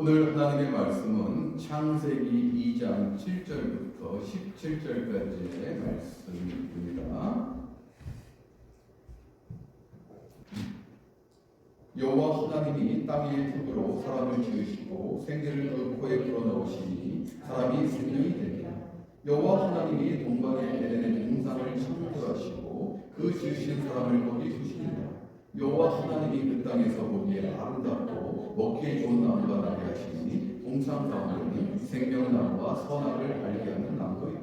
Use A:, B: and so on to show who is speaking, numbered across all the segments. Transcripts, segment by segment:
A: 오늘 하나님의 말씀은 창세기 2장 7절부터 17절까지의 말씀입니다. 여호와 하나님이 땅의 흙으로 사람을 지으시고 생기를 그 코에 불어넣으시니 사람이 생명이 되니라. 여호와 하나님이 동방의 에덴의 동산을 창조하시고 그 지으신 사람을 거기 두시니라. 여호와 하나님이 그 땅에서 보기에 아름답고 먹기에 좋은 나무가 나게 하시니 동산 가운데는 생명나무와 선악을 알게 하는 나무도 있다.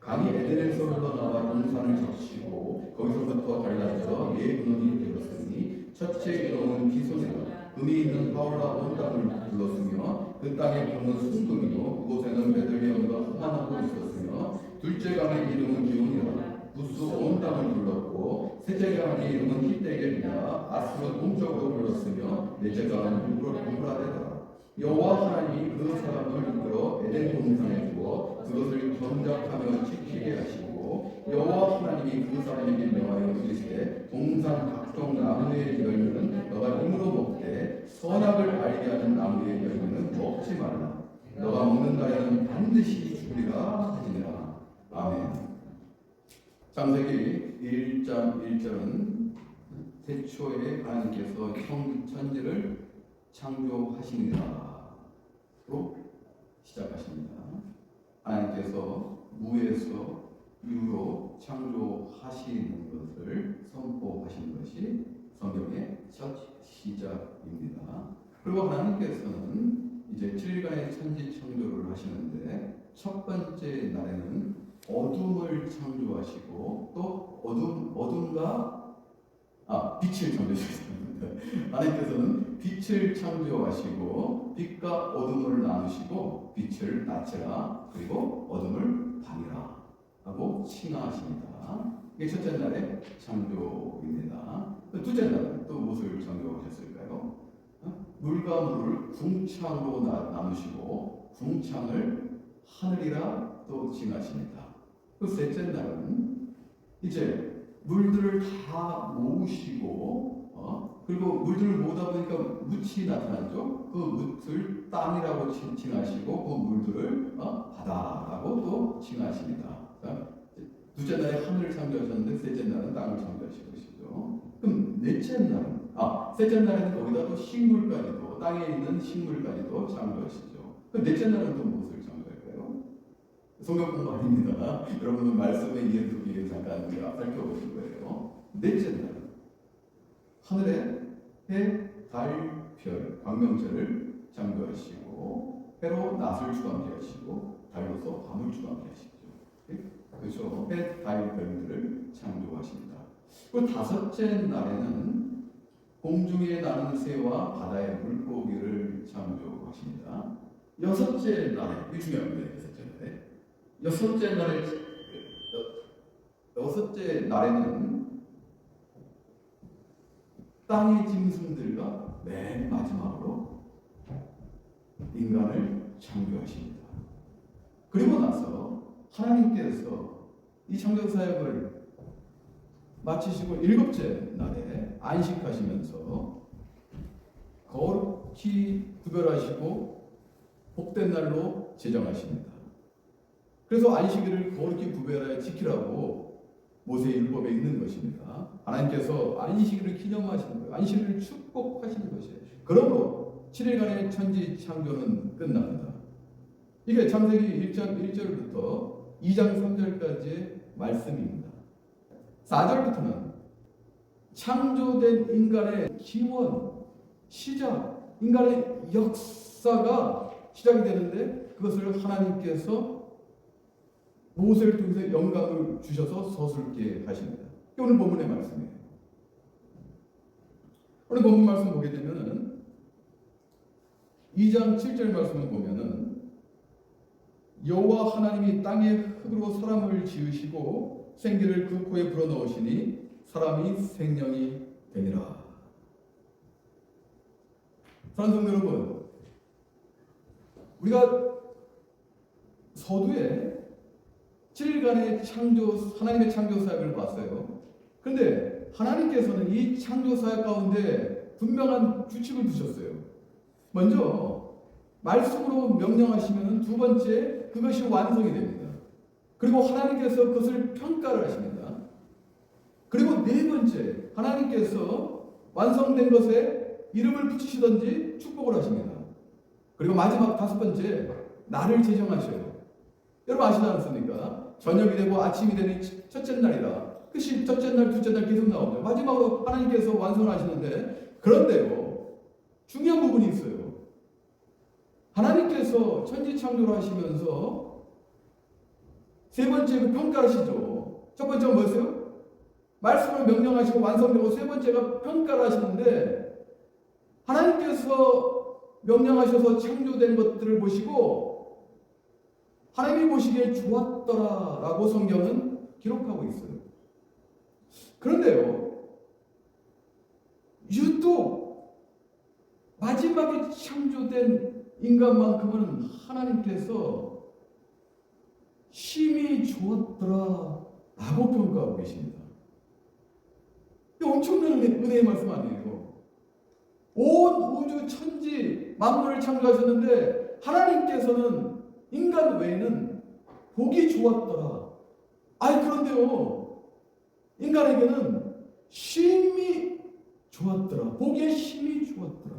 A: 강이 에덴에서 흘러나와 동산을 적시고 거기서부터 갈라져 네 근원이 되었으니 첫째 이름은 기손이라. 금이 있는 하올라 온 땅을 불렀으며 그 땅에 부는 순금이요 그곳에는 베들레헴과 흑만하고 있었으며 둘째 강의 이름은 기온이라. 부스 온 땅을 불렀고 셋째 강의 이름은 히데겔이라. 아스로 동쪽으로 불렀으며 넷째 강은 유브라데라. 여호와 하나님이 그 사람을 이끌어 에덴 동산에 두어 그것을 경작하며 지키게 하시고 여호와 하나님이 그 사람에게 명하여 이르시되 동산 각종 나무의 열매는 너가 힘으로 먹되 선악을 알게 하는 나무의 열매는 먹지 말라. 너가 먹는 날에는 반드시 죽으리라 하시니라. 아멘. 창세기 1장 1절은 태초에 하나님께서 천지를 창조하시니라 로 시작하십니다. 하나님께서 무에서 유로 창조하시는 것을 선포하시는 것이 성경의 첫 시작입니다. 그리고 하나님께서는 이제 7일간의 천지 창조를 하시는데 첫 번째 날에는 어둠을 창조하시고 또 어둠과 빛을 창조하셨습니다. 하나님께서는 빛을 창조하시고 빛과 어둠을 나누시고 빛을 낮이라 그리고 어둠을 밤이라 하고 칭하십니다. 이게 첫째 날의 창조입니다. 둘째 날은 또 무엇을 창조하셨을까요? 물과 물을 궁창으로 나누시고 궁창을 하늘이라 또 칭하십니다. 그 셋째 날은 이제 물들을 다 모으시고 그리고 물들을 모으다 보니까 묻이 나타났죠. 그 묻을 땅이라고 칭하시고 그 물들을 바다라고 또 칭하십니다. 둘째 날에 하늘을 창조하셨는데 셋째 날은 땅을 창조하신 것이죠. 그럼 넷째 날은 셋째 날에는 거기다 또 식물까지도 땅에 있는 식물까지도 창조하시죠. 그럼 넷째 날은 또 무엇을 창조할까요? 성경 공부 아닙니다. 여러분은 말씀의 이해를 위해 잠깐 우리가 살펴보실 거예요. 넷째 날은 하늘에 해, 달, 별, 광명체를 창조하시고 해로 낮을 주관케 하시고 달로서 밤을 주관케 하시죠. 그렇죠. 해, 달, 별들을 창조하십니다. 그리고 다섯째 날에는 공중에 나는 새와 바다의 물고기를 창조하십니다. 여섯째 날에, 이게 중요합니다. 여섯째 날에는 땅의 짐승들과 맨 마지막으로 인간을 창조하십니다. 그리고 나서 하나님께서 이 창조 사역을 마치시고 일곱째 날에 안식하시면서 거룩히 구별하시고 복된 날로 제정하십니다. 그래서 안식일을 거룩히 구별하여 지키라고 모세의 율법에 있는 것입니다. 하나님께서 안식일을 기념하시는 거예요. 안식일을 축복하시는 것이에요. 그러므로 7일간의 천지 창조는 끝납니다. 이게 창세기 1장 1절부터 2장 3절까지의 말씀입니다. 4절부터는 창조된 인간의 기원, 시작, 인간의 역사가 시작이 되는데 그것을 하나님께서 모세를 통해서 영감을 주셔서 서술게 하십니다. 오늘 본문의 말씀이에요. 오늘 본문 말씀 보게 되면은 2장 7절 말씀을 보면은 여호와 하나님이 땅의 흙으로 사람을 지으시고 생기를 그 코에 불어넣으시니 사람이 생명이 되니라. 사랑하는 성도 여러분, 우리가 서두에 7일간의 하나님의 창조 사역을 봤어요. 그런데 하나님께서는 이 창조 사역 가운데 분명한 규칙을 두셨어요. 먼저 말씀으로 명령하시면 두 번째 그것이 완성이 됩니다. 그리고 하나님께서 그것을 평가를 하십니다. 그리고 네 번째 하나님께서 완성된 것에 이름을 붙이시든지 축복을 하십니다. 그리고 마지막 다섯 번째 날을 제정하셔요. 여러분 아시지 않습니까? 저녁이 되고 아침이 되는 첫째 날이라 그것이 첫째 날, 둘째 날 계속 나오죠. 마지막으로 하나님께서 완성을 하시는데 그런데요 중요한 부분이 있어요. 하나님께서 천지 창조를 하시면서 세 번째 그 평가를 하시죠. 첫 번째가 뭐였어요? 말씀을 명령하시고 완성되고 세 번째가 평가를 하시는데 하나님께서 명령하셔서 창조된 것들을 보시고 하나님이 보시기에 좋았더라라고 성경은 기록하고 있어요. 그런데요 유독 마지막에 창조된 인간만큼은 하나님께서 심히 좋았더라 라고 평가하고 계십니다. 이 엄청난 은혜의 말씀 아니에요. 온 우주 천지 만물을 창조하셨는데 하나님께서는 인간 외에는 보기 좋았더라. 아니 그런데요 인간에게는 심히 좋았더라. 보기에 심히 좋았더라.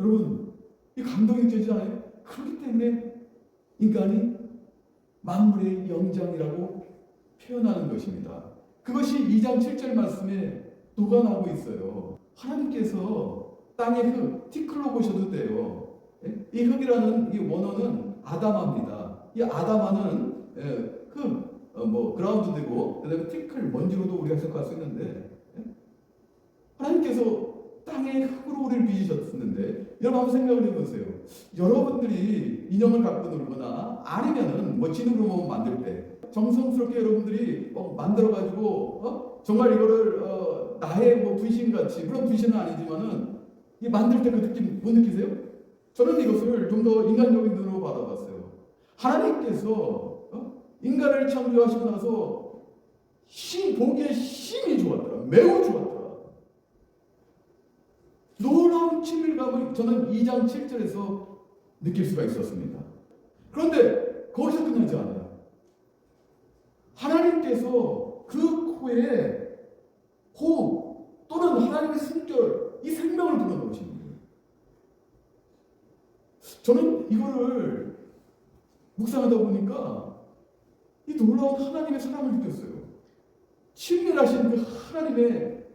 A: 여러분 이 감동이 느껴지지 않아요? 그렇기 때문에 인간이 만물의 영장이라고 표현하는 것입니다. 그것이 2장 7절 말씀에 녹아나고 있어요. 하나님께서 땅에 흙 티끌로 보셔도 돼요. 이 흙이라는 이 원어는 아담아입니다. 이 아담아는 흙, 그라운드 되고 그다음에 티끌 먼지로도 우리가 해석할 수 있는데 하나님께서 땅에 흙으로 우리를 빚으셨는데 여러분 한번 생각을 해보세요. 여러분들이 인형을 갖고 놀거나 아니면은 진흙으로 만들 때 정성스럽게 여러분들이 만들어가지고 정말 이거를 나의 분신같이 물론 분신은 아니지만은 이 만들 때 그 느낌 못 느끼세요? 저는 이것을 좀 더 인간적인 눈으로 바라봤어요. 하나님께서 인간을 창조하시고 나서 보기에 심히 좋았더라. 매우 좋았더라. 놀라운 친밀감을 저는 2장 7절에서 느낄 수가 있었습니다. 그런데 거기서 끝나지 않아요. 하나님께서 그 코에 호흡 또는 하나님의 숨결 이 생명을 불어넣으신 거예요. 저는 이거를 묵상하다 보니까 이 놀라운 하나님의 사랑을 느꼈어요. 친밀하신 그 하나님의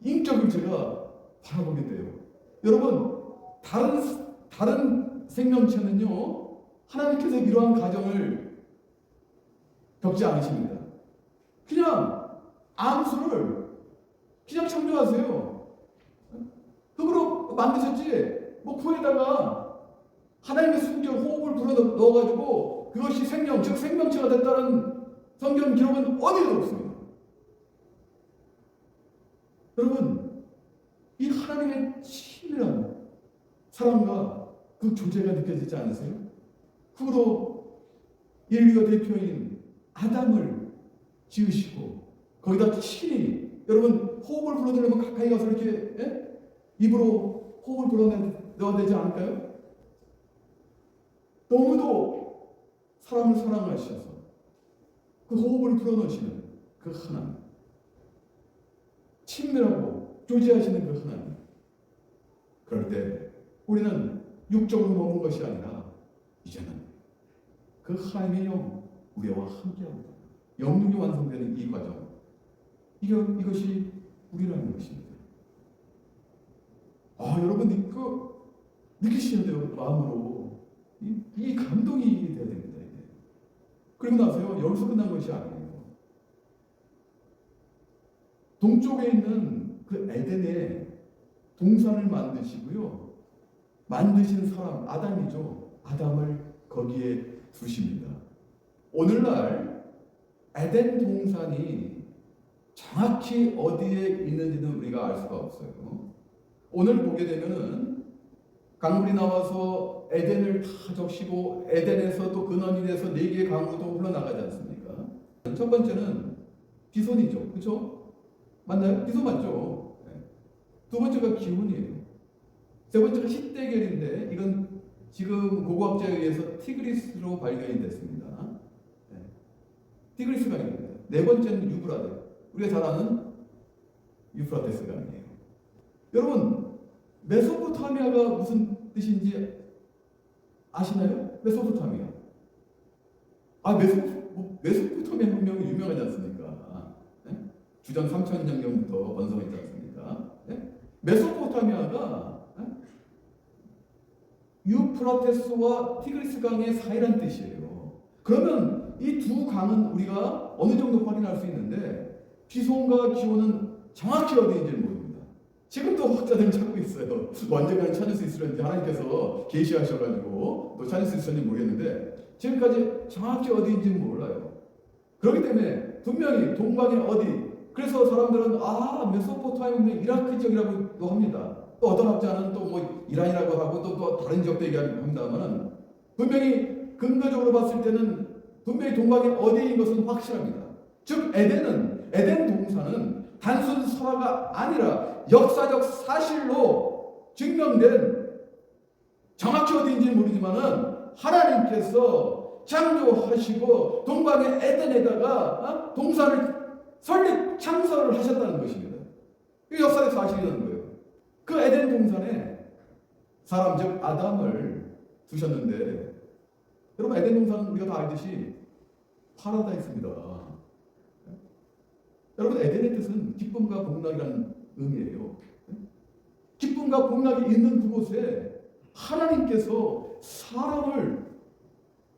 A: 인격을 제가 바라보게 돼요. 여러분 다른 생명체는요 하나님께서 이러한 가정을 겪지 않으십니다. 그냥 암수를 그냥 창조하세요. 흙으로 만드셨지 코에다가 하나님의 숨결 호흡을 불어 넣어가지고 그것이 생명 즉 생명체가 됐다는 성경 기록은 어디에도 없습니다. 여러분 이 하나님의 치밀한 사랑과 그 조제가 느껴지지 않으세요? 후로 인류의 대표인 아담을 지으시고 거기다 친히 여러분 호흡을 불어내려면 가까이 가서 이렇게 입으로 호흡을 불어넣어야 되지 않을까요? 너무도 사람을 사랑하셔서 그 호흡을 불어넣으시는 그 하나님 친밀하고 조제하시는 그 하나님 그럴 때 우리는 육적으로 머문 것이 아니라 이제는 그 하나님의 영 우리와 함께하고 영능이 완성되는 이 과정 이것이 우리라는 것입니다. 여러분 느끼셔야 돼요. 마음으로 이 감동이 돼야 됩니다. 이게. 그리고 나서요 여기서 끝난 것이 아니에요. 동쪽에 있는 그 에덴에 동산을 만드시고요. 만드신 사람 아담이죠. 아담을 거기에 두십니다. 오늘날 에덴 동산이 정확히 어디에 있는지는 우리가 알 수가 없어요. 오늘 보게 되면은 강물이 나와서 에덴을 다 적시고 에덴에서 또 근원이 돼서 4개의 강으로 흘러나가지 않습니까? 첫 번째는 비손이죠. 그렇죠? 맞나요? 비손 맞죠? 두 번째가 기혼이에요. 세 번째가 십대결인데 이건 지금 고고학자에 의해서 티그리스로 발견이 됐습니다. 네. 티그리스 강입니다. 네 번째는 유브라데. 우리가 잘 아는 유프라테스 강이에요. 여러분, 메소포타미아가 무슨 뜻인지 아시나요? 메소포타미아. 메소포타미아 혁명이 유명하지 않습니까? 네? 주전 3000년경부터 번성했지 않습니까? 네? 메소포타미아가 유프라테스와 티그리스 강의 사이란 뜻이에요. 그러면 이 두 강은 우리가 어느 정도 확인할 수 있는데 피손과 기호는 정확히 어디인지를 모릅니다. 지금도 학자들은 찾고 있어요. 언젠가는 찾을 수 있으려는지 하나님께서 계시하셔가지고 또 찾을 수 있을지 모르겠는데 지금까지 정확히 어디인지는 몰라요. 그렇기 때문에 분명히 동방의 어디, 그래서 사람들은 메소포타미아 이라크 지역이라고도 합니다. 또 어떤 학자는 또 뭐 이란이라고 하고 또 다른 지역도 얘기합니다만은 분명히 근거적으로 봤을 때는 분명히 동방의 어디인 것은 확실합니다. 즉 에덴 동산은 단순 설화가 아니라 역사적 사실로 증명된, 정확히 어디인지는 모르지만은 하나님께서 창조하시고 동방의 에덴에다가 동산을 설립 창설을 하셨다는 것입니다. 이 역사적 사실이라는 거예요. 그 에덴 동산에 사람 즉 아담을 두셨는데, 여러분 에덴 동산은 우리가 다 알듯이 파라다이스입니다. 여러분 에덴의 뜻은 기쁨과 복락이라는 의미예요. 기쁨과 복락이 있는 그곳에 하나님께서 사람을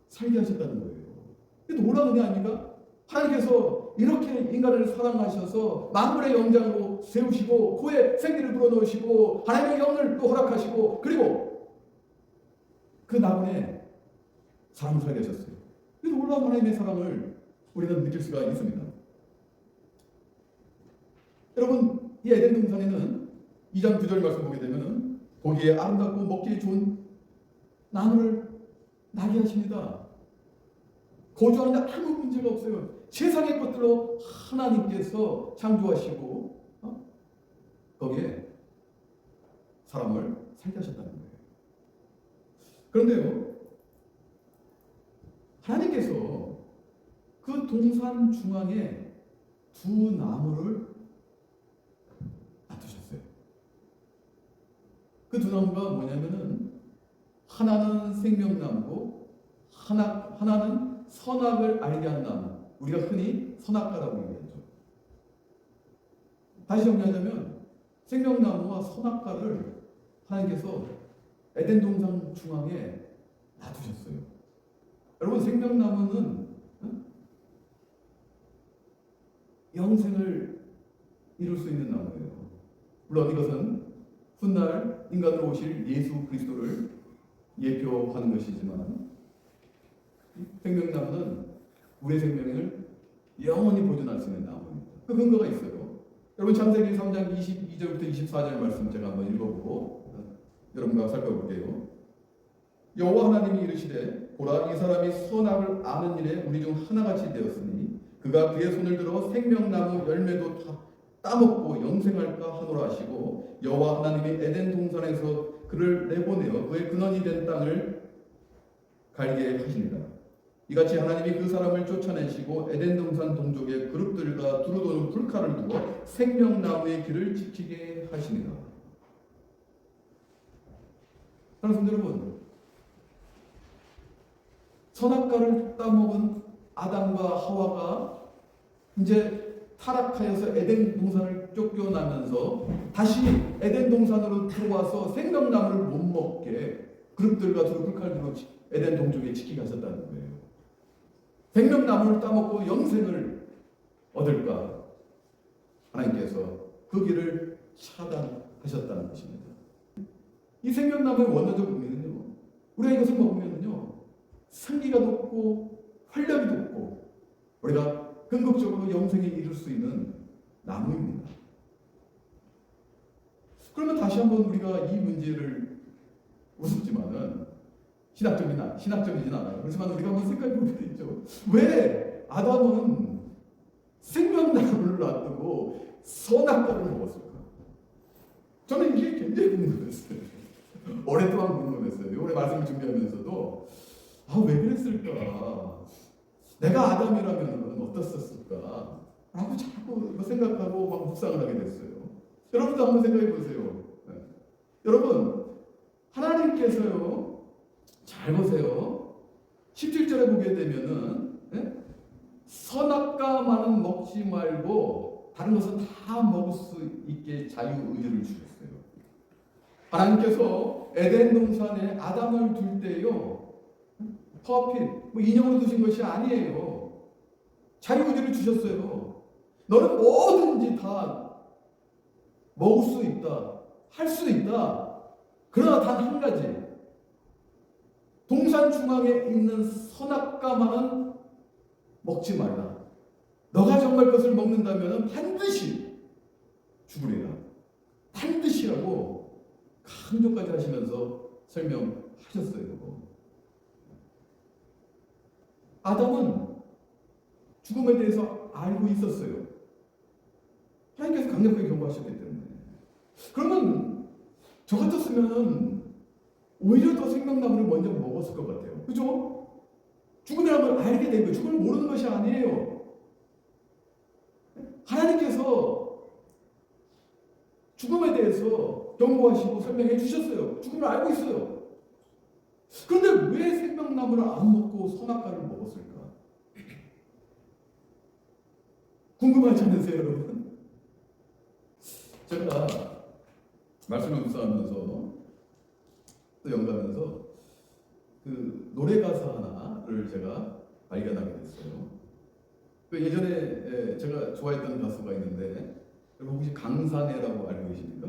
A: 살게 하셨다는 거예요. 이게 놀라운 은혜 아닙니까? 하나님께서 이렇게 인간을 사랑하셔서 만물의 영장으로 세우시고 코에 생기를 불어넣으시고 하나님의 영을 또 허락하시고 그리고 그 나무에 사람을 살게 하셨어요. 이 놀라운 하나님의 사랑을 우리는 느낄 수가 있습니다. 여러분, 이 에덴 동산에는 2장 9절 말씀 보게 되면은 보기에 아름답고 먹기 좋은 나무를 나게 하십니다. 거주하는데 아무 문제가 없어요. 세상의 것들로 하나님께서 창조하시고 거기에 사람을 살게 하셨다는 거예요. 그런데요, 하나님께서 그 동산 중앙에 두 나무를 놔두셨어요. 그 두 나무가 뭐냐면은 하나는 생명나무고 하나는 선악을 알게 한 나무. 우리가 흔히 선악과라고 얘기하죠. 다시 정리하자면 생명나무와 선악과를 하나님께서 에덴 동산 중앙에 놔두셨어요. 여러분, 생명나무는 영생을 이룰 수 있는 나무예요. 물론 이것은 훗날 인간으로 오실 예수 그리스도를 예표하는 것이지만 생명나무는 우리의 생명을 영원히 보존할 수 있는 나무입니다. 그 근거가 있어요. 여러분, 창세기 3장 22절부터 24절 말씀 제가 한번 읽어보고 여러분과 살펴볼게요. 여호와 하나님이 이르시되 보라, 이 사람이 선악을 아는 일에 우리 중 하나같이 되었으니 그가 그의 손을 들어 생명나무 열매도 따먹고 영생할까 하노라 하시고, 여호와 하나님이 에덴 동산에서 그를 내보내어 그의 근원이 된 땅을 갈게 하십니다. 이같이 하나님이 그 사람을 쫓아내시고 에덴 동산 동족의 그룹들과 두루도는 불칼을 두어 생명나무의 길을 지키게 하시니라. 사랑하는 여러분, 선악과를 따먹은 아담과 하와가 이제 타락하여서 에덴 동산을 쫓겨나면서 다시 에덴 동산으로 들어와서 생명나무를 못 먹게 그룹들과 두루 불칼로 에덴 동족에 지키게 하셨다는 거예요. 생명나무를 따먹고 영생을 얻을까? 하나님께서 그 길을 차단하셨다는 것입니다. 이 생명나무의 원어적 의미는요, 우리가 이것을 먹으면요 생기가 돋고 활력이 돋고 우리가 궁극적으로 영생에 이룰 수 있는 나무입니다. 그러면 다시 한번 우리가 이 문제를 우습지만은 신학적이진 않아요. 그렇지만 우리가 한번 생각해 보게 되죠. 왜 아담은 생명나무를 놔두고 선악과를 먹었을까? 저는 이게 굉장히 궁금했어요. 오랫동안 궁금했어요. 이번에 말씀을 준비하면서도 왜 그랬을까? 내가 아담이라면 어땠었을까? 라고 자꾸 생각하고 막 묵상을 하게 됐어요. 여러분도 한번 생각해 보세요. 네. 여러분, 하나님께서요, 잘 보세요. 17절에 보게 되면은, 네? 선악과만은 먹지 말고 다른 것은 다 먹을 수 있게 자유의지를 주셨어요. 하나님께서 에덴 동산에 아담을 둘 때요, 퍼핏, 인형으로 두신 것이 아니에요. 자유의지를 주셨어요. 너는 뭐든지 다 먹을 수 있다, 할 수 있다. 그러나 단 한 가지, 동산 중앙에 있는 선악과만은 먹지 말라. 너가 정말 그것을 먹는다면 반드시 죽으리라. 반드시라고 강조까지 하시면서 설명하셨어요. 아담은 죽음에 대해서 알고 있었어요. 하나님께서 강력하게 경고하셨기 때문에. 그러면 저 같았으면 오히려 더 생명나무를 먼저 먹었을 것 같아요. 그죠? 죽음이라는 걸 알게 된 거예요. 죽음을 모르는 것이 아니에요. 하나님께서 죽음에 대해서 경고하시고 설명해 주셨어요. 죽음을 알고 있어요. 그런데 왜 생명나무를 안 먹고 선악과를 먹었을까? 궁금하지 않으세요, 여러분? 제가 말씀을 묵상하면서 또 연구하면서 그 노래 가사 하나를 제가 발견하게 됐어요. 그 예전에 제가 좋아했던 가수가 있는데 여러분 혹시 강산해라고 알고 계십니까?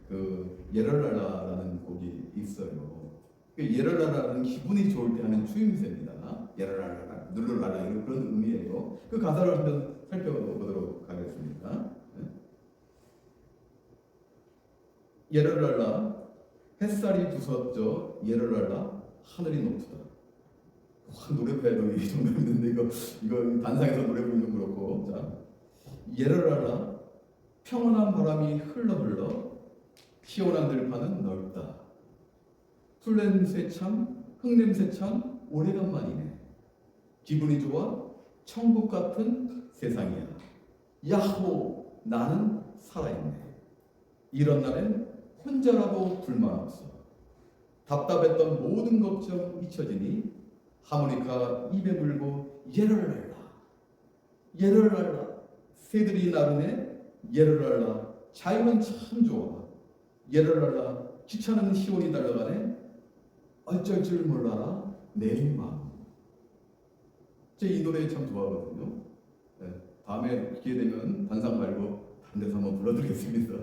A: 그 예럴랄라라는 곡이 있어요. 그 예럴랄라는 기분이 좋을 때 하는 추임새입니다. 예럴랄라, 누르랄라 이런 그런 의미예요. 그 가사를 한번 살펴보도록 하겠습니다. 예럴랄라 햇살이 부서져 예럴랄라 하늘이 높다. 노래표에도 이 정도 있는데 이거 단상에서 노래 부르는 건 그렇고, 자 예럴랄라 평온한 바람이 흘러 시원한 들판은 넓다. 풀냄새 참 흙냄새 참 오래간만이네. 기분이 좋아 천국 같은 세상이야. 야호 나는 살아있네. 이런 날엔 혼자라도 불만 없어. 답답했던 모든 걱정 잊혀지니 하모니카 입에 물고 예럴랄라 예럴랄라 새들이 나르네 예럴랄라 자유는 참 좋아. 예럴랄라 귀찮은 시온이 달려가네. 어쩔 줄 몰라라 내 마음. 제 이 노래 참 좋아하거든요. 네, 다음에 기회 되면 단상 말고 다른 데서 한번 불러드리겠습니다.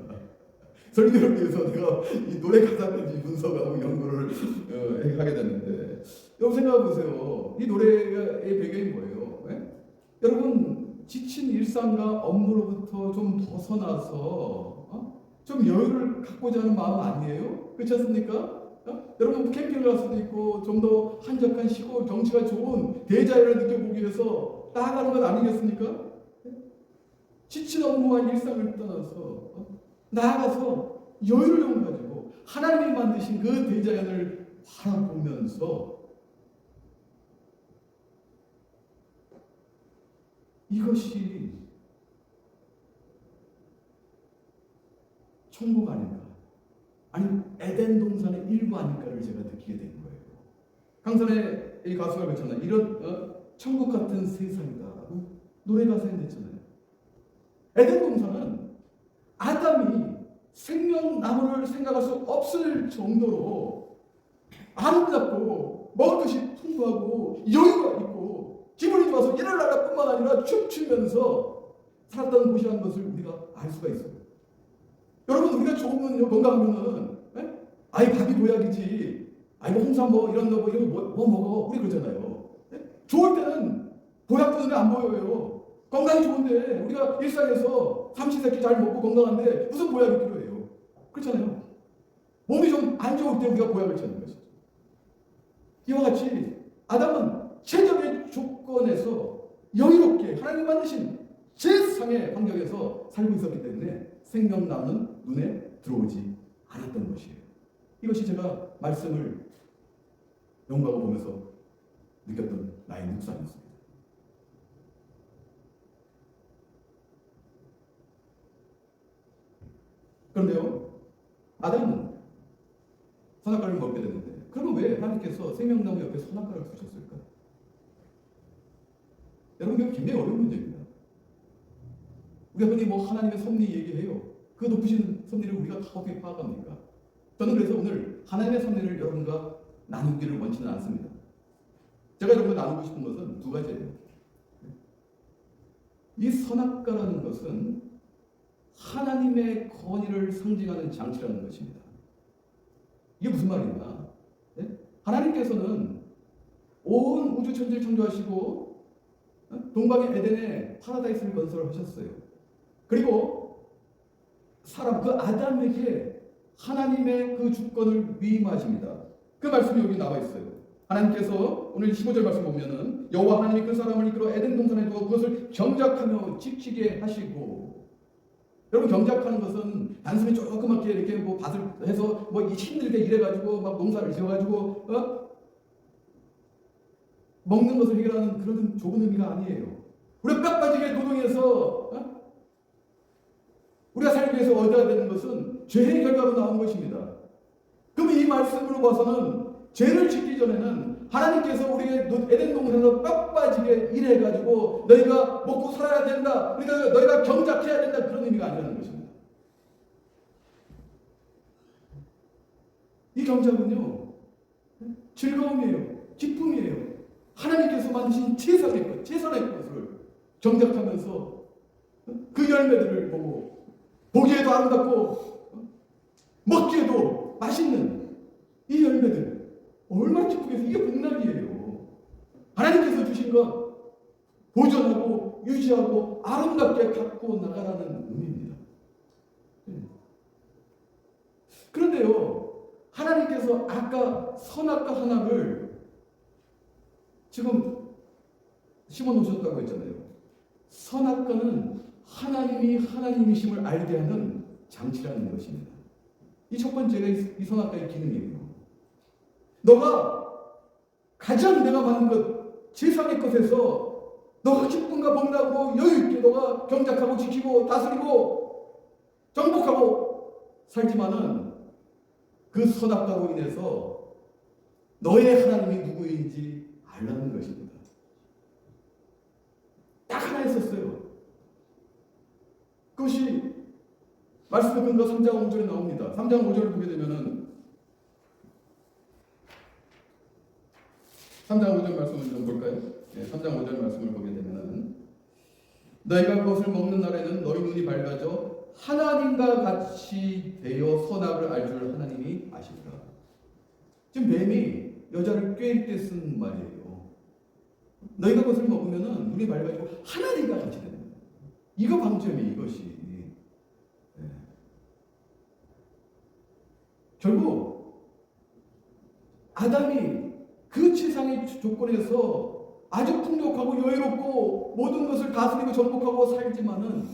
A: 설교를 위해서 내가 이 노래 가사까지 분석하고 연구를 하게 됐는데, 여러분 생각해 보세요. 이 노래의 배경이 뭐예요? 네? 여러분 지친 일상과 업무로부터 좀 벗어나서 좀 여유를 갖고자 하는 마음 아니에요? 그렇지 않습니까? 여러분 캠핑을 갈 수도 있고 좀 더 한적한 시골 경치가 좋은 대자연을 느껴보기 위해서 나아가는 것 아니겠습니까? 지친 업무와 일상을 떠나서 나아가서 여유를 좀 가지고 하나님이 만드신 그 대자연을 바라보면서 이것이 천국 아닐까? 아니 에덴 동산의 일부 아닐까를 제가 느끼게 된 거예요. 강산의 이 가수가 그랬잖아요. 이런 천국 같은 세상이다라고 노래 가사에 냈잖아요. 에덴 동산은 아담이 생명나무를 생각할 수 없을 정도로 아름답고 먹을 것이 풍부하고 여유가 있고 기분이 좋아서 예럴랄라 뿐만 아니라 춤추면서 살았던 곳이라는 것을 우리가 알 수가 있어요. 여러분 우리가 좋으면 건강하면은 아이 밥이 보약이지, 아이 뭐 홍삼 뭐 이런 거 뭐 먹어 우리 그러잖아요. 좋을 때는 보약 눈에 안 보여요. 건강이 좋은데 우리가 일상에서 삼시세끼 잘 먹고 건강한데 무슨 보약이 필요해요? 그렇잖아요. 몸이 좀 안 좋을 때 우리가 보약을 찾는 것이죠. 이와 같이 아담은 최적의 조건에서 여유롭게 하나님 만드신 세상의 환경에서 살고 있었기 때문에 생명나무는 눈에 들어오지 않았던 것이에요.
B: 이것이 제가 말씀을 연구하고 보면서 느꼈던 나의 묵상이었습니다. 그런데요, 아담은 선악과를 먹게 됐는데, 그러면 왜 하나님께서 생명나무 옆에 선악과를 두셨을까? 여러분, 이거 굉장히 어려운 문제입니다. 우리가 흔히 하나님의 섭리 얘기해요. 그 높으신 섭리를 우리가 다 어떻게 파악합니까? 저는 그래서 오늘 하나님의 섭리를 여러분과 나누기를 원치는 않습니다. 제가 여러분과 나누고 싶은 것은 두 가지예요. 이 선악과라는 것은 하나님의 권위를 상징하는 장치라는 것입니다. 이게 무슨 말이냐? 네? 하나님께서는 온 우주 천지를 창조하시고 동방의 에덴에 파라다이스를 건설하셨어요. 그리고 사람 그 아담에게 하나님의 그 주권을 위임하십니다. 그 말씀이 여기 나와 있어요. 하나님께서 오늘 15절 말씀 보면은 여호와 하나님이 그 사람을 이끌어 에덴 동산에 두어 그것을 경작하며 지키게 하시고, 여러분 경작하는 것은 단순히 조그맣게 이렇게 밭을 해서 힘들게 일해가지고 막 농사를 지어가지고 먹는 것을 해결하는 그런 좁은 의미가 아니에요. 우리가 뼈빠지게 노동해서 우리가 살기 위해서 얻어야 되는 것은 죄의 결과로 나온 것입니다. 그럼 이 말씀으로 봐서는 죄를 짓기 전에는 하나님께서 우리에게 에덴 동산에서 뼈빠지게 일해가지고 너희가 먹고 살아야 된다, 그러니까 너희가 경작해야 된다, 그런 의미가 아니라는 것입니다. 이 경작은요, 즐거움이에요. 기쁨이에요. 하나님께서 만드신 최선의 것을 경작하면서 그 열매들을 보고 보기에도 아름답고 먹기에도 맛있는 이 열매들 얼마나 기쁘게 해서 이게 복락이에요. 하나님께서 주신 것 보존하고 유지하고 아름답게 갖고 나가라는 의미입니다. 그런데요, 하나님께서 아까 선악과 하나를 지금 심어 놓으셨다고 했잖아요. 선악과는 하나님이 하나님이심을 알게 하는 장치라는 것입니다. 이 첫 번째가 이 선악과의 기능이에요. 너가 가장 내가 만든 것, 세상의 것에서 너가 기쁨과 복락으로 여유있게 너가 경작하고 지키고 다스리고 정복하고 살지만은 그 선악과로 인해서 너의 하나님이 누구인지 알라는 것입니다. 딱 하나 있었어요. 그것이 말씀의 근거 3장 5절에 나옵니다. 3장 5절을 보게 되면은 3장 5절 말씀을 좀 볼까요? 네, 3장 5절 말씀을 보게 되면은 너희가 그것을 먹는 날에는 너희 눈이 밝아져 하나님과 같이 되어 선악을 알 줄 하나님이 아시리라. 지금 뱀이 여자를 꾀일 때 쓴 말이에요. 너희가 그것을 먹으면은 눈이 밝아지고 하나님과 같이 되는 거예요. 이거 방점이 이것이. 네. 결국 아담이 그 세상의 조건에서 아주 풍족하고 여유롭고 모든 것을 다스리고 정복하고 살지만은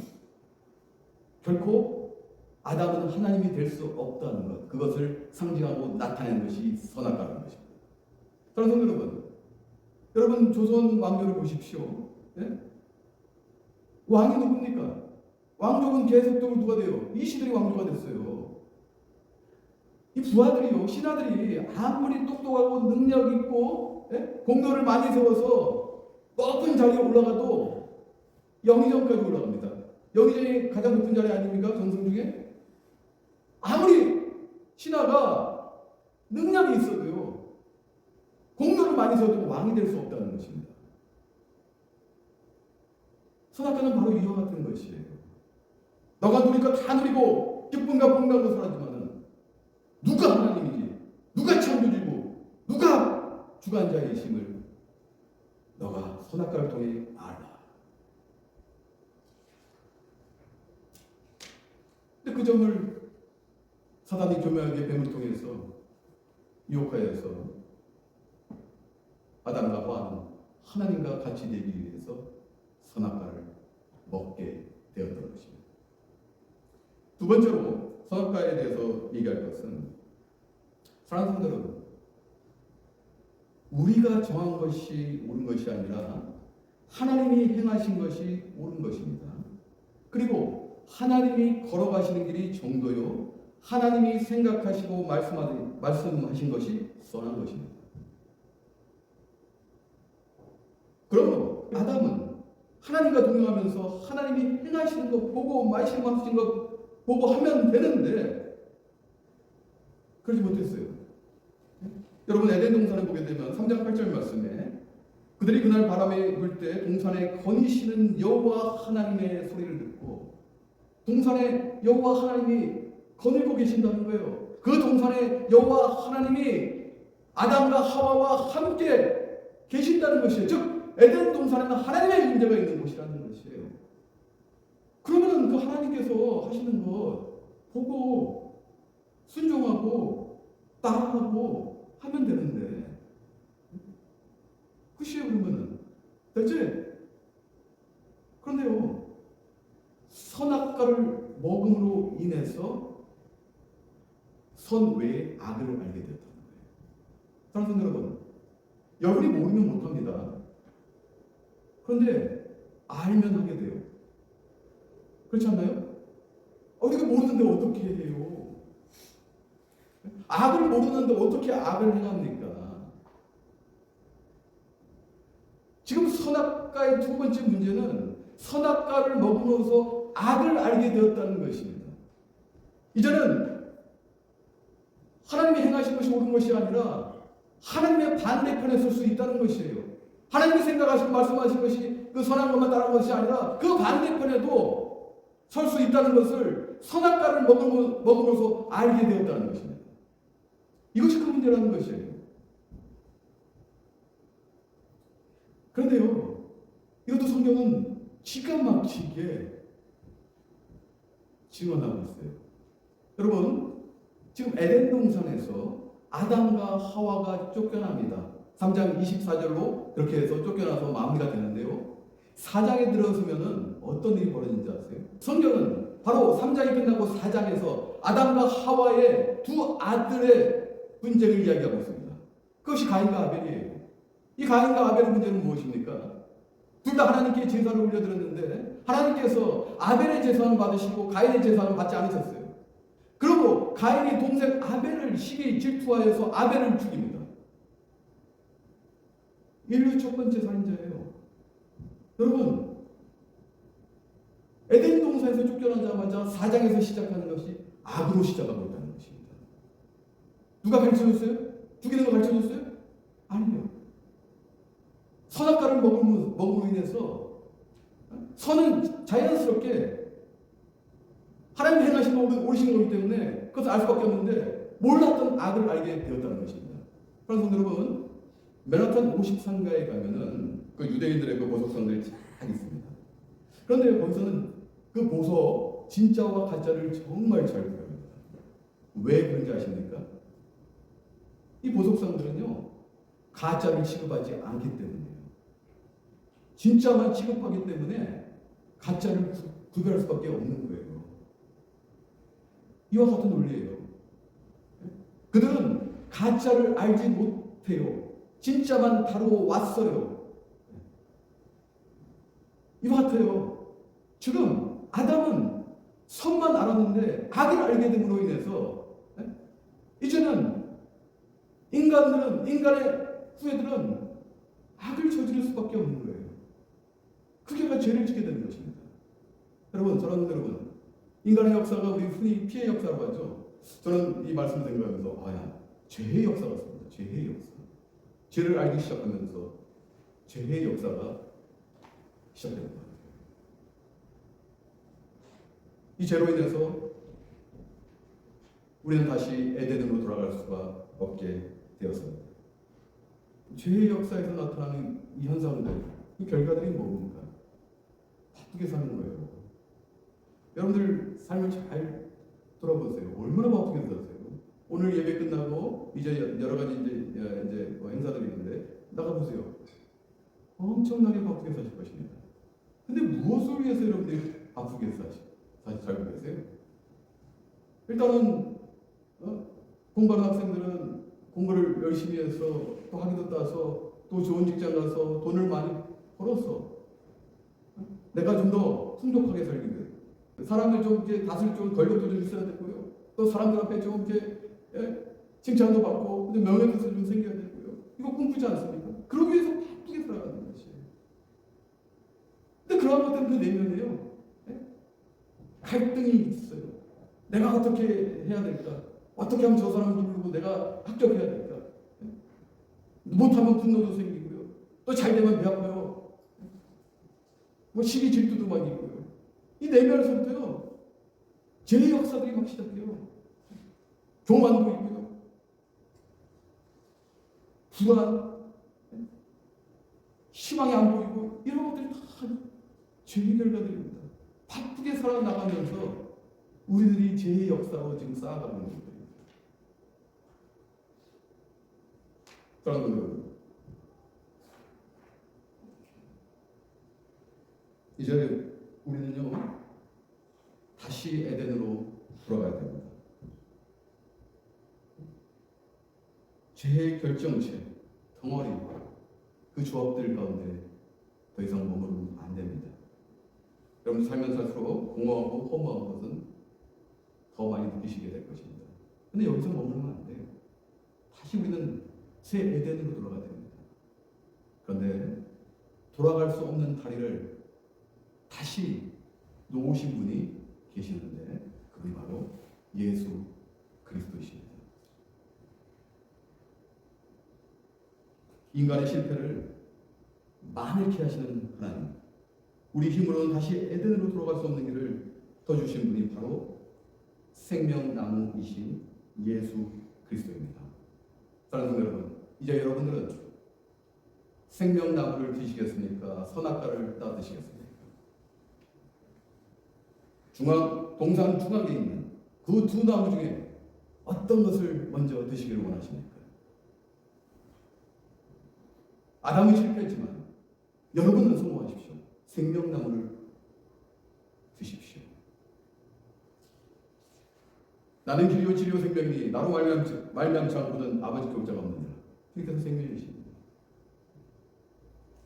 B: 결코 아담은 하나님이 될 수 없다는 것, 그것을 상징하고 나타내는 것이 선악과라는 것입니다. 사랑하는 여러분 조선 왕조를 보십시오. 네? 왕이 누굽니까? 왕족은 계속적으로 누가 돼요? 이 시들이 왕조가 됐어요. 이 부하들이요, 신하들이 아무리 똑똑하고 능력 있고 공로를 많이 세워서 높은 자리에 올라가도 영의정까지 올라갑니다. 영의정이 가장 높은 자리 아닙니까? 정성 중에? 아무리 신하가 능력이 있어도요, 공로를 많이 세워도 왕이 될 수 없다는 것입니다. 선악과는 바로 이와 같은 것이에요. 너가 누릴 것 다 누리고 기쁨과 복락으로 살았지만은 누가 하나님이지, 누가 창조주고, 누가 주관자이심을 너가 선악과를 통해 알아. 근데 그 점을 사단이 교묘하게 뱀을 통해서 유혹하여서 아담과 하와는 하나님과 같이 되기 위해서 선악과를 먹게 되었던 것입니다. 두 번째로 선악과에 대해서 얘기할 것은 사랑하는 성도 여러분, 우리가 정한 것이 옳은 것이 아니라 하나님이 행하신 것이 옳은 것입니다. 그리고 하나님이 걸어가시는 길이 정도요, 하나님이 생각하시고 말씀하신 것이 선한 것입니다. 그러므로 아담은 하나님과 동행하면서 하나님이 행하시는 것 보고 말씀하신 것 보고 하면 되는데 그러지 못했어요. 여러분 에덴 동산을 보게 되면 3장 8절 말씀에 그들이 그날 바람에 불 때 동산에 거니시는 여호와 하나님의 소리를 듣고, 동산에 여호와 하나님이 거닐고 계신다는 거예요. 그 동산에 여호와 하나님이 아담과 하와와 함께 계신다는 것이에요. 즉 에덴 동산에는 하나님의 임재가 있는 곳이라는 것이에요. 그러면 그 하나님께서 하시는 것 보고 순종하고 따라하고 하면 되는데, 그시에 그러면은 됐지? 그런데요, 선악과를 먹음으로 인해서 선 외의 악을 알게 되었다는 거예요. 사랑하는 여러분, 여러분이 모르면 못합니다. 그런데 알면 하게 돼요. 그렇지 않나요? 우리가 모르는데 어떻게 해요? 악을 모르는데 어떻게 악을 행합니까? 지금 선악과의 두 번째 문제는 선악과를 먹으면서 악을 알게 되었다는 것입니다. 이제는 하나님이 행하신 것이 옳은 것이 아니라 하나님의 반대편에 설 수 있다는 것이에요. 하나님이 생각하시고 말씀하신 것이 그 선한 것만 따르는 것이 아니라 그 반대편에도 설 수 있다는 것을 선악과를 먹으면서 알게 되었다는 것입니다. 이것이 그 문제라는 것이에요. 그런데요, 이것도 성경은 기가 막히게 증언하고 있어요. 여러분, 지금 에덴 동산에서 아담과 하와가 쫓겨납니다. 3장 24절로 그렇게 해서 쫓겨나서 마무리가 되는데요, 4장에 들어서면은 어떤 일이 벌어진지 아세요? 성경은 바로 3장이 끝나고 4장에서 아담과 하와의 두 아들의 분쟁을 이야기하고 있습니다. 그것이 가인과 아벨이에요. 이 가인과 아벨의 문제는 무엇입니까? 둘 다 하나님께 제사를 올려드렸는데 하나님께서 아벨의 제사는 받으시고 가인의 제사는 받지 않으셨어요. 그리고 가인이 동생 아벨을 시기 질투하여서 아벨을 죽입니다. 인류 첫 번째 살인자예요. 여러분, 에덴 동산에서 쫓겨나자마자 4장에서 시작하는 것이 악으로 시작하고 있다는 것입니다. 누가 가르쳐줬어요? 죽이는 거 가르쳐줬어요? 아니요. 선악과를 먹음으로 인해서 선은 자연스럽게 하나님 행하신 거 옳으신 거기 때문에 그것을 알 수밖에 없는데 몰랐던 악을 알게 되었다는 것입니다. 그래서 여러분, 맨하탄 53가에 가면은 그 유대인들의 그 보석상들이 잘 있습니다. 그런데 거기서는 그 보석 진짜와 가짜를 정말 잘 구별합니다. 왜 그런지 아십니까? 이 보석상들은요, 가짜를 취급하지 않기 때문이에요. 진짜만 취급하기 때문에 가짜를 구별할 수밖에 없는 거예요. 이와 같은 논리예요. 그들은 가짜를 알지 못해요. 진짜만 다루어 왔어요. 이와 같아요. 지금 아담은 선만 알았는데 악을 알게 됨으로 인해서 이제는 인간의 후예들은 악을 저지를 수밖에 없는 거예요. 그게 죄를 짓게 되는 것입니다. 여러분, 저는 여러분, 인간의 역사가 우리 흔히 피해 역사라고 하죠. 저는 이 말씀을 생각하면서 죄의 역사가 있습니다. 죄의 역사. 죄를 알기 시작하면서 죄의 역사가 시작됩니다. 이 죄로 인해서 우리는 다시 에덴으로 돌아갈 수가 없게 되었습니다. 죄의 역사에서 나타나는 이 현상들, 그 결과들이 뭡니까? 바쁘게 사는 거예요. 여러분들 삶을 잘 돌아보세요. 얼마나 바쁘게 사세요? 오늘 예배 끝나고 이제 여러 가지 이제 행사들이 있는데 나가보세요. 엄청나게 바쁘게 사실 것입니다. 근데 무엇을 위해서 여러분들이 바쁘게 살고 계세요? 일단은 공부하는 학생들은 공부를 열심히 해서 또 학위도 따서 또 좋은 직장 가서 돈을 많이 벌어서 내가 좀 더 풍족하게 살기 위해 사람을 좀 이제 다스릴 좀 권력도 좀 있어야 되고요. 또 사람들 앞에 좀 이제 칭찬도 받고 명예도 좀 생겨야 되고요. 이거 꿈꾸지 않습니까? 그러기 위해서 바쁘게 살아가는 것이에요. 근데 그러한 것들은 그 내면에요. 갈등이 있어요. 내가 어떻게 해야 될까? 어떻게 하면 저 사람을 누르고 내가 합격해야 될까? 못하면 분노도 생기고요. 또 잘 되면 배 아파요. 뭐 시기 질투도 막 있고요. 이 내면에서부터요. 죄의 역사들이 막 시작해요. 교만도 있고요. 불안, 희망이 안 보이고 이런 것들이 다 죄의 결과들입니다. 바쁘게 살아나가면서 우리들이 죄의 역사로 지금 쌓아가는 겁니다. 사랑하는 여러분, 이제 우리는요 다시 에덴으로 돌아가야 됩니다. 죄의 결정체, 덩어리, 그 조합들 가운데 더 이상 머무르면 안 됩니다. 여러분 살면서 살수록 공허하고 허무한 것은 더 많이 느끼시게 될 것입니다. 근데 여기서 머무르면 안 돼요. 다시 우리는 새 에덴으로 돌아가야 됩니다. 그런데 돌아갈 수 없는 다리를 다시 놓으신 분이 계시는데 그분이 바로 예수 그리스도이십니다. 인간의 실패를 많게 하시는 하나님, 우리 힘으로는 다시 에덴으로 돌아갈 수 없는 길을 떠주신 분이 바로 생명나무이신 예수 그리스도입니다. 사랑하는 여러분, 이제 여러분들은 생명나무를 드시겠습니까? 선악과를 따 드시겠습니까? 동산 중앙에 있는 그 두 나무 중에 어떤 것을 먼저 드시기를 원하십니까? 아담은 실패했지만 여러분은 성공하십시오. 생명나무를 드십시오. 나는 길이요 진리요 생명이니 나로 말미암지 않고는 아버지께 올 자가 없느니라. 그러니까 생명이십니다.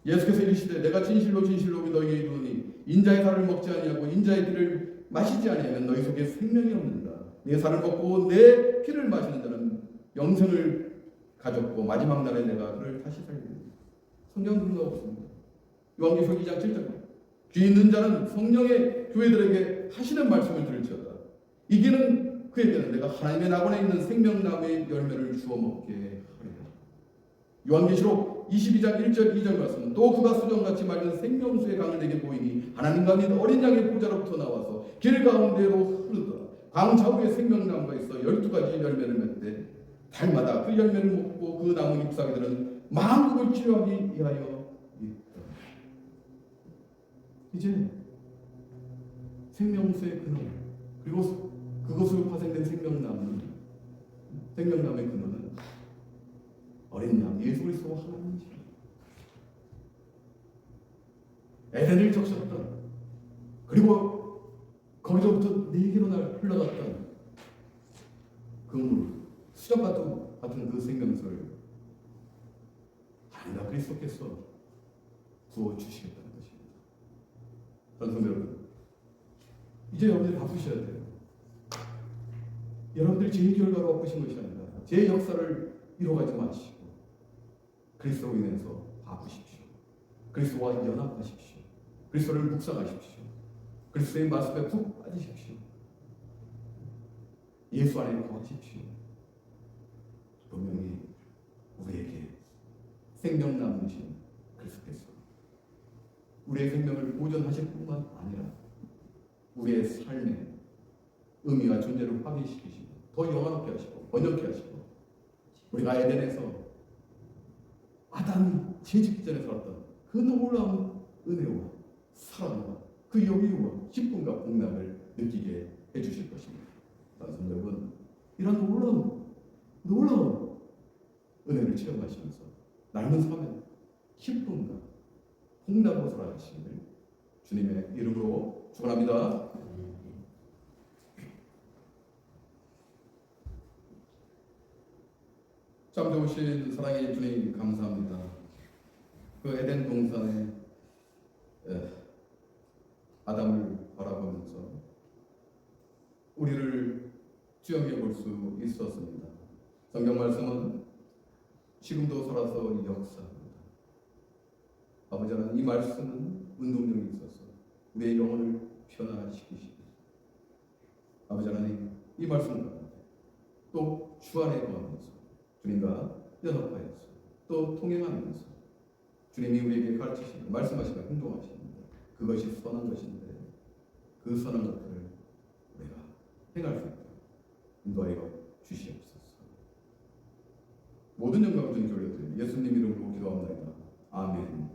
B: 예수께서 이르시되 내가 진실로 진실로 너희에게 이르노니 인자의 살을 먹지 아니하고 인자의 피를 마시지 아니하면 너희 속에 생명이 없느니라. 내 살을 먹고 내 피를 마시는 자는 영생을 가졌고 마지막 날에 내가 그를 다시 살리리라. 성경은 그런 거 없습니다. 요한계시록 2장 7절 귀 있는 자는 성령의 교회들에게 하시는 말씀을 들을지어다. 이기는 그에게는 내가 하나님의 낙원에 있는 생명나무의 열매를 주워 먹게 하리라. 요한계시록 22장 1절 2절 말씀은 또 그가 수정같이 맑은 생명수의 강을 내게 보이니 하나님과 및 어린 양의 보좌로부터 나와서 길 가운데로 흐르더라. 강 좌우에 생명나무가 있어 12가지 열매를 맺되 달마다 그 열매를 먹고 그 나무 잎사귀들은 만국을 치료하기 위하여 있다. 이제 생명수의 근원 그리고 그것으로 파생된 생명나무의 근원은 어린 양 예수 그리스도 하나님이십니다. 에덴을 적셨던 그리고 거기서부터 네 개로 흘러갔던 그 물 수정 같은 그 생명수를 하나님과 그리스도께서 부어 주시겠다는 것입니다. 성도 여러분, 이제 여러분들이 바쁘셔야 돼요. 여러분들 죄의 결과로 바쁘신 것이 아니라 죄의 역사를 이뤄가지 마시고 그리스도로 인해서 바쁘십시오. 그리스도와 연합하십시오. 그리스도를 묵상하십시오. 그리스도의 말씀에 푹 빠지십시오. 예수 안에 거하십시오. 분명히 우리에게 생명나무이신 그리스도께서 우리의 생명을 보존하실 뿐만 아니라 우리의 삶의 의미와 존재를 확인시키시고 더 영화롭게 하시고 번영케 하시고 우리가 에덴에서 아담이 죄짓기 전에 살았던 그 놀라운 은혜와 사랑과 그 여유와 기쁨과 복락을 느끼게 해주실 것입니다. 사랑하는 여러분, 이런 놀라운 은혜를 체험하시면서 남은 삶의 기쁨과 복락으로 살아가시기를 주님의 이름으로 축원합니다.
A: 참 좋으신 사랑의 주님 감사합니다. 그 에덴 동산에 아담을 바라보면서 우리를 주영해 볼 수 있었습니다. 성경 말씀은 지금도 살아서 역사합니다. 아버지 하나님, 이 말씀은 운동력이 있어서 우리의 영혼을 변화시키시고, 아버지 하나님, 이 말씀 가운데 또 주 안에 거하면서 주님과 연합하여서 또 통행하면서 주님이 우리에게 가르치시고 말씀하시고 행동하시는데 그것이 선한 것인데 그 선한 것들을 우리가 행할 수 있도록 인도하여 주시옵소서. 모든 영광을 주님께 올려드리며 예수님 이름으로 기도합니다. 아멘.